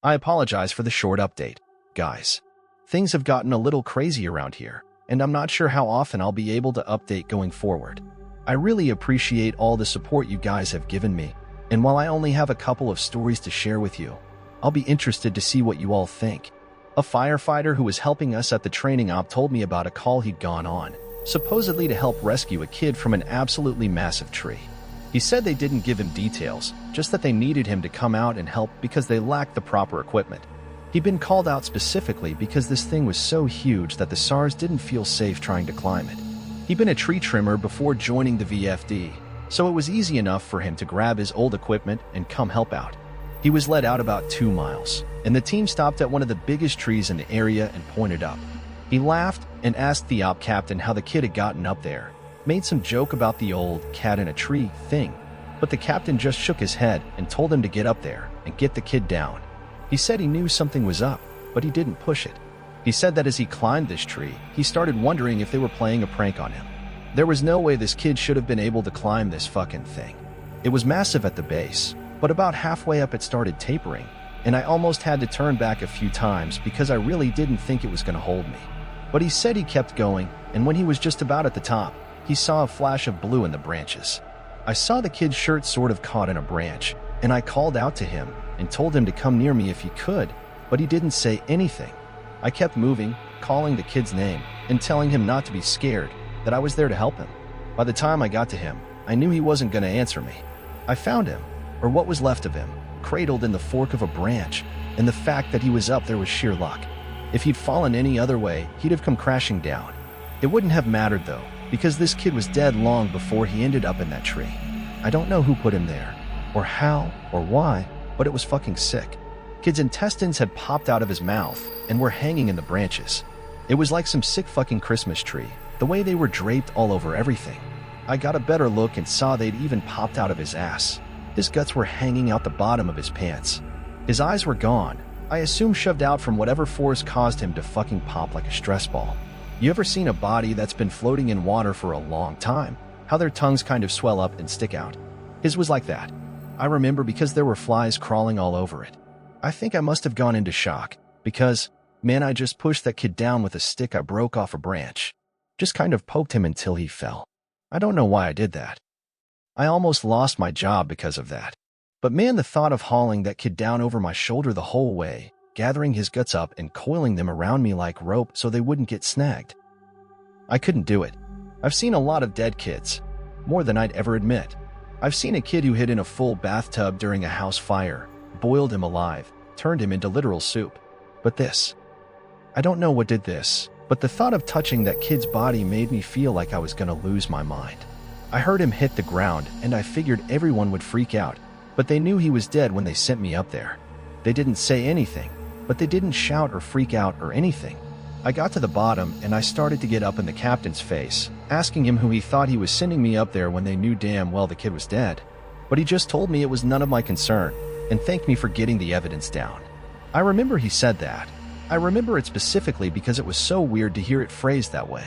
I apologize for the short update, guys. Things have gotten a little crazy around here, and I'm not sure how often I'll be able to update going forward. I really appreciate all the support you guys have given me, and while I only have a couple of stories to share with you, I'll be interested to see what you all think. A firefighter who was helping us at the training op told me about a call he'd gone on, supposedly to help rescue a kid from an absolutely massive tree. He said they didn't give him details, just that they needed him to come out and help because they lacked the proper equipment. He'd been called out specifically because this thing was so huge that the SARS didn't feel safe trying to climb it. He'd been a tree trimmer before joining the VFD, so it was easy enough for him to grab his old equipment and come help out. He was led out about 2 miles, and the team stopped at one of the biggest trees in the area and pointed up. He laughed and asked the op captain how the kid had gotten up there, made some joke about the old cat in a tree thing, but the captain just shook his head and told him to get up there and get the kid down. He said he knew something was up, but he didn't push it. He said that as he climbed this tree, he started wondering if they were playing a prank on him. There was no way this kid should have been able to climb this fucking thing. It was massive at the base, but about halfway up it started tapering, and I almost had to turn back a few times because I really didn't think it was going to hold me. But he said he kept going, and when he was just about at the top, he saw a flash of blue in the branches. I saw the kid's shirt sort of caught in a branch, and I called out to him and told him to come near me if he could, but he didn't say anything. I kept moving, calling the kid's name, and telling him not to be scared, that I was there to help him. By the time I got to him, I knew he wasn't going to answer me. I found him, or what was left of him, cradled in the fork of a branch, and the fact that he was up there was sheer luck. If he'd fallen any other way, he'd have come crashing down. It wouldn't have mattered though, because this kid was dead long before he ended up in that tree. I don't know who put him there, or how, or why, but it was fucking sick. Kid's intestines had popped out of his mouth and were hanging in the branches. It was like some sick fucking Christmas tree, the way they were draped all over everything. I got a better look and saw they'd even popped out of his ass. His guts were hanging out the bottom of his pants. His eyes were gone, I assume shoved out from whatever force caused him to fucking pop like a stress ball. You ever seen a body that's been floating in water for a long time? How their tongues kind of swell up and stick out? His was like that. I remember because there were flies crawling all over it. I think I must have gone into shock, because, man, I just pushed that kid down with a stick I broke off a branch. Just kind of poked him until he fell. I don't know why I did that. I almost lost my job because of that. But man, the thought of hauling that kid down over my shoulder the whole way, gathering his guts up and coiling them around me like rope so they wouldn't get snagged. I couldn't do it. I've seen a lot of dead kids, more than I'd ever admit. I've seen a kid who hid in a full bathtub during a house fire, boiled him alive, turned him into literal soup. But this, I don't know what did this, but the thought of touching that kid's body made me feel like I was going to lose my mind. I heard him hit the ground, and I figured everyone would freak out, but they knew he was dead when they sent me up there. They didn't say anything, but they didn't shout or freak out or anything. I got to the bottom, and I started to get up in the captain's face, asking him who he thought he was sending me up there when they knew damn well the kid was dead. But he just told me it was none of my concern, and thanked me for getting the evidence down. I remember he said that. I remember it specifically because it was so weird to hear it phrased that way.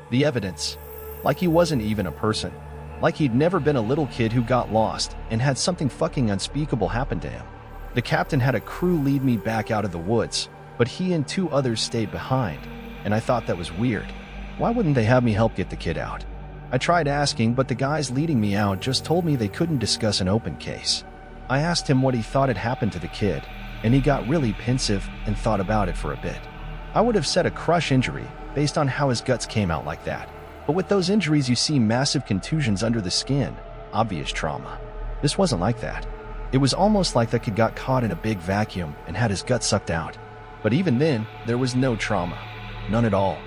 The evidence. Like he wasn't even a person. Like he'd never been a little kid who got lost and had something fucking unspeakable happen to him. The captain had a crew lead me back out of the woods, but he and 2 others stayed behind, and I thought that was weird. Why wouldn't they have me help get the kid out? I tried asking, but the guys leading me out just told me they couldn't discuss an open case. I asked him what he thought had happened to the kid, and he got really pensive and thought about it for a bit. I would have said a crush injury based on how his guts came out like that. But with those injuries you see massive contusions under the skin, obvious trauma. This wasn't like that. It was almost like that kid got caught in a big vacuum and had his gut sucked out. But even then, there was no trauma. None at all.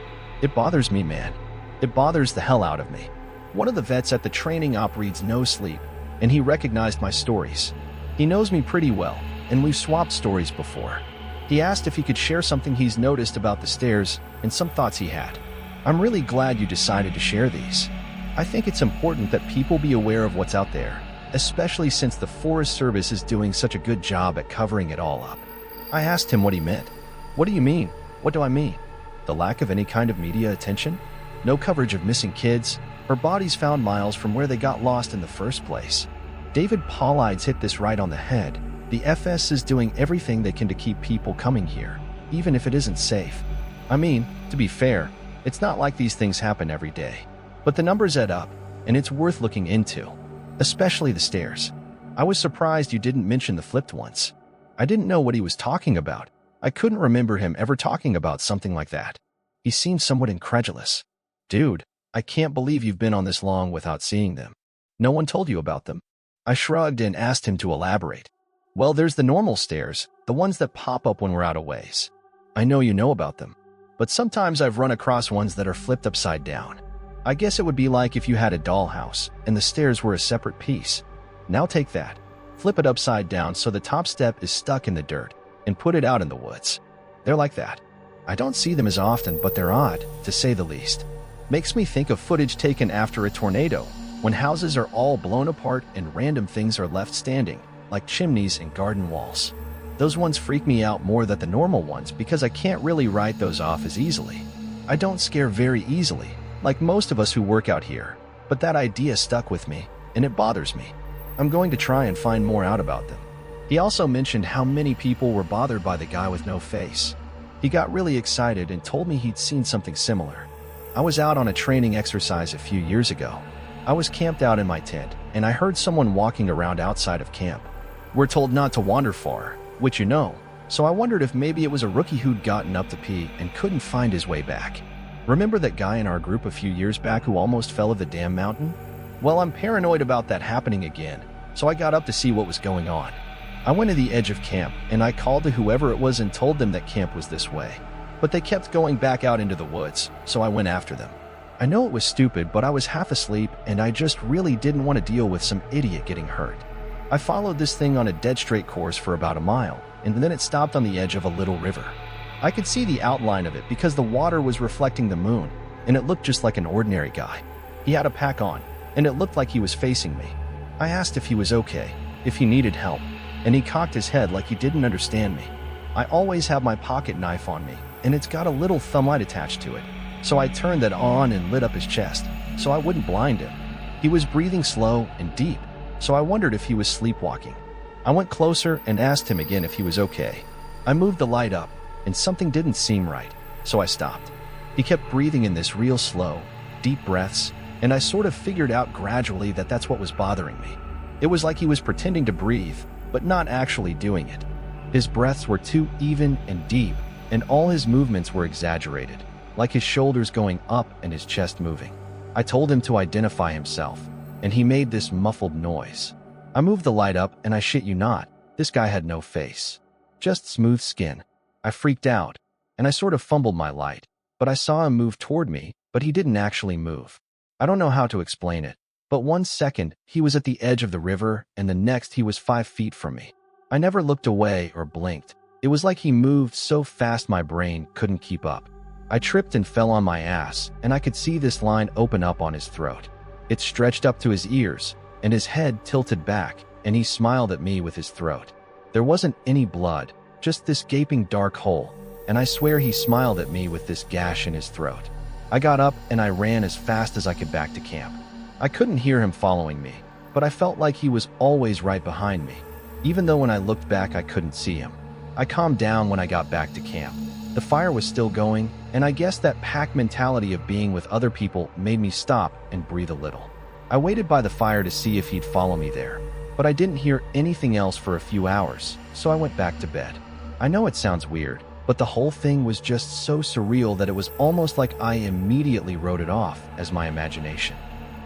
It bothers me, man. It bothers the hell out of me. One of the vets at the training op reads Nosleep, and he recognized my stories. He knows me pretty well, and we've swapped stories before. He asked if he could share something he's noticed about the stairs and some thoughts he had. I'm really glad you decided to share these. I think it's important that people be aware of what's out there, especially since the Forest Service is doing such a good job at covering it all up. I asked him what he meant. What do you mean? What do I mean? The lack of any kind of media attention? No coverage of missing kids, or bodies found miles from where they got lost in the first place. David Paulides hit this right on the head. The FS is doing everything they can to keep people coming here, even if it isn't safe. I mean, to be fair, it's not like these things happen every day. But the numbers add up, and it's worth looking into. Especially the stairs. I was surprised you didn't mention the flipped ones. I didn't know what he was talking about. I couldn't remember him ever talking about something like that. He seemed somewhat incredulous. Dude, I can't believe you've been on this long without seeing them. No one told you about them. I shrugged and asked him to elaborate. Well, there's the normal stairs, the ones that pop up when we're out of ways. I know you know about them. But sometimes I've run across ones that are flipped upside down. I guess it would be like if you had a dollhouse and the stairs were a separate piece. Now take that, flip it upside down so the top step is stuck in the dirt, and put it out in the woods. They're like that. I don't see them as often, but they're odd, to say the least. Makes me think of footage taken after a tornado, when houses are all blown apart and random things are left standing, like chimneys and garden walls. Those ones freak me out more than the normal ones because I can't really write those off as easily. I don't scare very easily, like most of us who work out here, but that idea stuck with me, and it bothers me. I'm going to try and find more out about them. He also mentioned how many people were bothered by the guy with no face. He got really excited and told me he'd seen something similar. I was out on a training exercise a few years ago. I was camped out in my tent, and I heard someone walking around outside of camp. We're told not to wander far, which you know, so I wondered if maybe it was a rookie who'd gotten up to pee and couldn't find his way back. Remember that guy in our group a few years back who almost fell off the damn mountain? Well, I'm paranoid about that happening again, so I got up to see what was going on. I went to the edge of camp, and I called to whoever it was and told them that camp was this way. But they kept going back out into the woods, so I went after them. I know it was stupid, but I was half asleep, and I just really didn't want to deal with some idiot getting hurt. I followed this thing on a dead straight course for about a mile, and then it stopped on the edge of a little river. I could see the outline of it because the water was reflecting the moon, and it looked just like an ordinary guy. He had a pack on, and it looked like he was facing me. I asked if he was okay, if he needed help, and he cocked his head like he didn't understand me. I always have my pocket knife on me, and it's got a little thumb light attached to it, so I turned that on and lit up his chest, so I wouldn't blind him. He was breathing slow and deep, so I wondered if he was sleepwalking. I went closer and asked him again if he was okay. I moved the light up, and something didn't seem right, so I stopped. He kept breathing in this real slow, deep breaths, and I sort of figured out gradually that that's what was bothering me. It was like he was pretending to breathe, but not actually doing it. His breaths were too even and deep, and all his movements were exaggerated, like his shoulders going up and his chest moving. I told him to identify himself, and he made this muffled noise. I moved the light up, and I shit you not, this guy had no face. Just smooth skin. I freaked out, and I sort of fumbled my light, but I saw him move toward me, but he didn't actually move. I don't know how to explain it, but 1 second he was at the edge of the river, and the next he was 5 feet from me. I never looked away or blinked. It was like he moved so fast my brain couldn't keep up. I tripped and fell on my ass, and I could see this line open up on his throat. It stretched up to his ears, and his head tilted back, and he smiled at me with his throat. There wasn't any blood, just this gaping dark hole, and I swear he smiled at me with this gash in his throat. I got up and I ran as fast as I could back to camp. I couldn't hear him following me, but I felt like he was always right behind me, even though when I looked back I couldn't see him. I calmed down when I got back to camp. The fire was still going, and I guess that pack mentality of being with other people made me stop and breathe a little. I waited by the fire to see if he'd follow me there, but I didn't hear anything else for a few hours, so I went back to bed. I know it sounds weird, but the whole thing was just so surreal that it was almost like I immediately wrote it off as my imagination.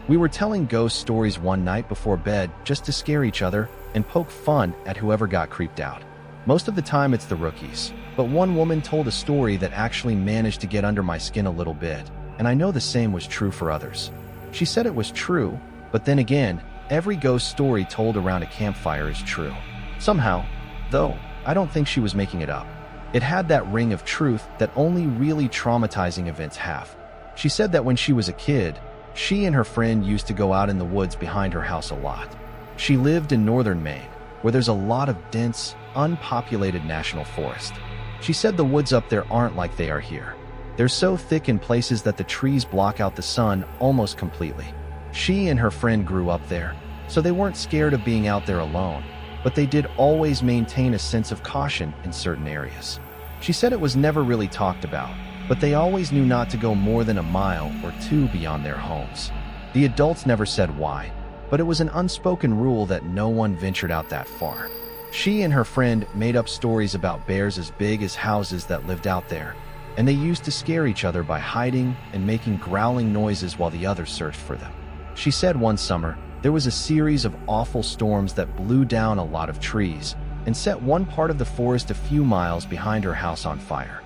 We were telling ghost stories one night before bed just to scare each other and poke fun at whoever got creeped out. Most of the time it's the rookies, but one woman told a story that actually managed to get under my skin a little bit, and I know the same was true for others. She said it was true, but then again, every ghost story told around a campfire is true. Somehow, though, I don't think she was making it up. It had that ring of truth that only really traumatizing events have. She said that when she was a kid, she and her friend used to go out in the woods behind her house a lot. She lived in northern Maine, where there's a lot of dense, unpopulated national forest. She said the woods up there aren't like they are here. They're so thick in places that the trees block out the sun almost completely. She and her friend grew up there, so they weren't scared of being out there alone, but they did always maintain a sense of caution in certain areas. She said it was never really talked about, but they always knew not to go more than a mile or two beyond their homes. The adults never said why, but it was an unspoken rule that no one ventured out that far. She and her friend made up stories about bears as big as houses that lived out there, and they used to scare each other by hiding and making growling noises while the others searched for them. She said one summer, there was a series of awful storms that blew down a lot of trees and set one part of the forest a few miles behind her house on fire.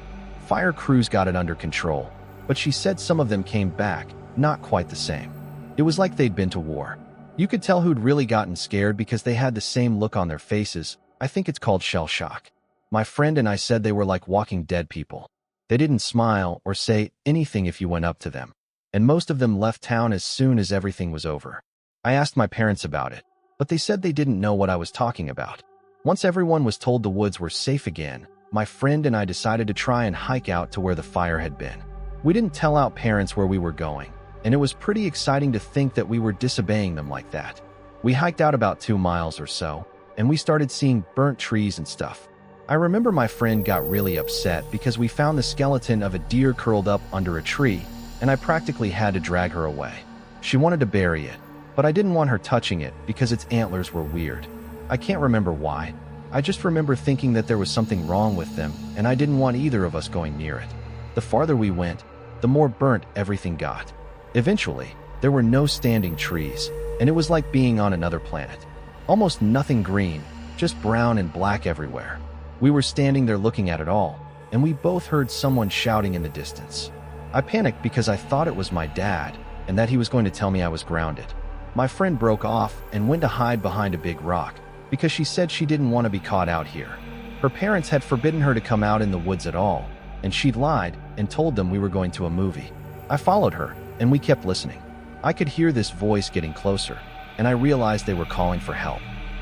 Fire crews got it under control, but she said some of them came back, not quite the same. It was like they'd been to war. You could tell who'd really gotten scared because they had the same look on their faces. I think it's called shell shock. My friend and I said they were like walking dead people. They didn't smile or say anything if you went up to them, and most of them left town as soon as everything was over. I asked my parents about it, but they said they didn't know what I was talking about. Once everyone was told the woods were safe again, my friend and I decided to try and hike out to where the fire had been. We didn't tell our parents where we were going, and it was pretty exciting to think that we were disobeying them like that. We hiked out about 2 miles or so, and we started seeing burnt trees and stuff. I remember my friend got really upset because we found the skeleton of a deer curled up under a tree, and I practically had to drag her away. She wanted to bury it, but I didn't want her touching it because its antlers were weird. I can't remember why. I just remember thinking that there was something wrong with them, and I didn't want either of us going near it. The farther we went, the more burnt everything got. Eventually, there were no standing trees, and it was like being on another planet. Almost nothing green, just brown and black everywhere. We were standing there looking at it all, and we both heard someone shouting in the distance. I panicked because I thought it was my dad, and that he was going to tell me I was grounded. My friend broke off and went to hide behind a big rock, because she said she didn't want to be caught out here. Her parents had forbidden her to come out in the woods at all, and she'd lied and told them we were going to a movie. I followed her, and we kept listening. I could hear this voice getting closer, and I realized they were calling for help.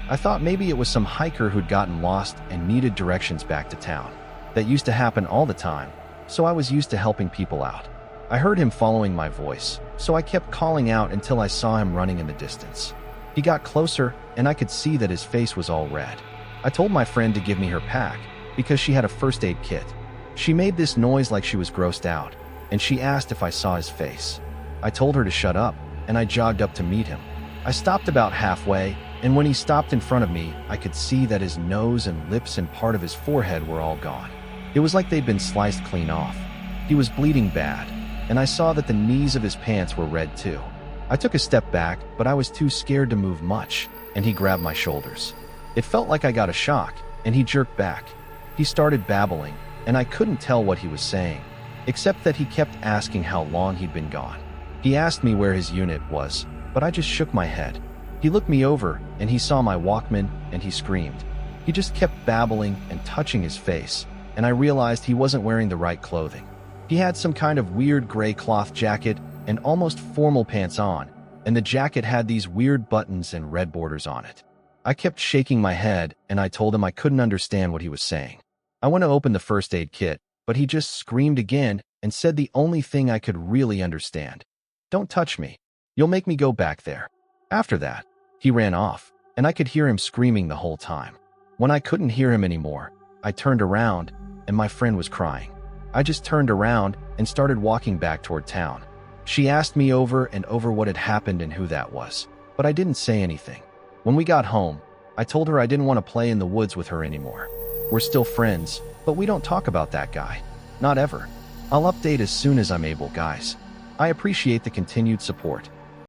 I thought maybe it was some hiker who'd gotten lost and needed directions back to town. That used to happen all the time, so I was used to helping people out. I heard him following my voice, so I kept calling out until I saw him running in the distance. He got closer, and I could see that his face was all red. I told my friend to give me her pack, because she had a first aid kit. She made this noise like she was grossed out, and she asked if I saw his face. I told her to shut up, and I jogged up to meet him. I stopped about halfway, and when he stopped in front of me, I could see that his nose and lips and part of his forehead were all gone. It was like they'd been sliced clean off. He was bleeding bad, and I saw that the knees of his pants were red too. I took a step back, but I was too scared to move much, and he grabbed my shoulders. It felt like I got a shock, and he jerked back. He started babbling, and I couldn't tell what he was saying, except that he kept asking how long he'd been gone. He asked me where his unit was, but I just shook my head. He looked me over, and he saw my Walkman, and he screamed. He just kept babbling and touching his face, and I realized he wasn't wearing the right clothing. He had some kind of weird gray cloth jacket and almost formal pants on, and the jacket had these weird buttons and red borders on it. I kept shaking my head, and I told him I couldn't understand what he was saying. I went to open the first aid kit, but he just screamed again and said the only thing I could really understand. "Don't touch me. You'll make me go back there." After that, he ran off, and I could hear him screaming the whole time. When I couldn't hear him anymore, I turned around, and my friend was crying. I just turned around and started walking back toward town. She asked me over and over what had happened and who that was, but I didn't say anything. When we got home, I told her I didn't want to play in the woods with her anymore. We're still friends, but we don't talk about that guy. Not ever. I'll update as soon as I'm able, guys. I appreciate the continued support.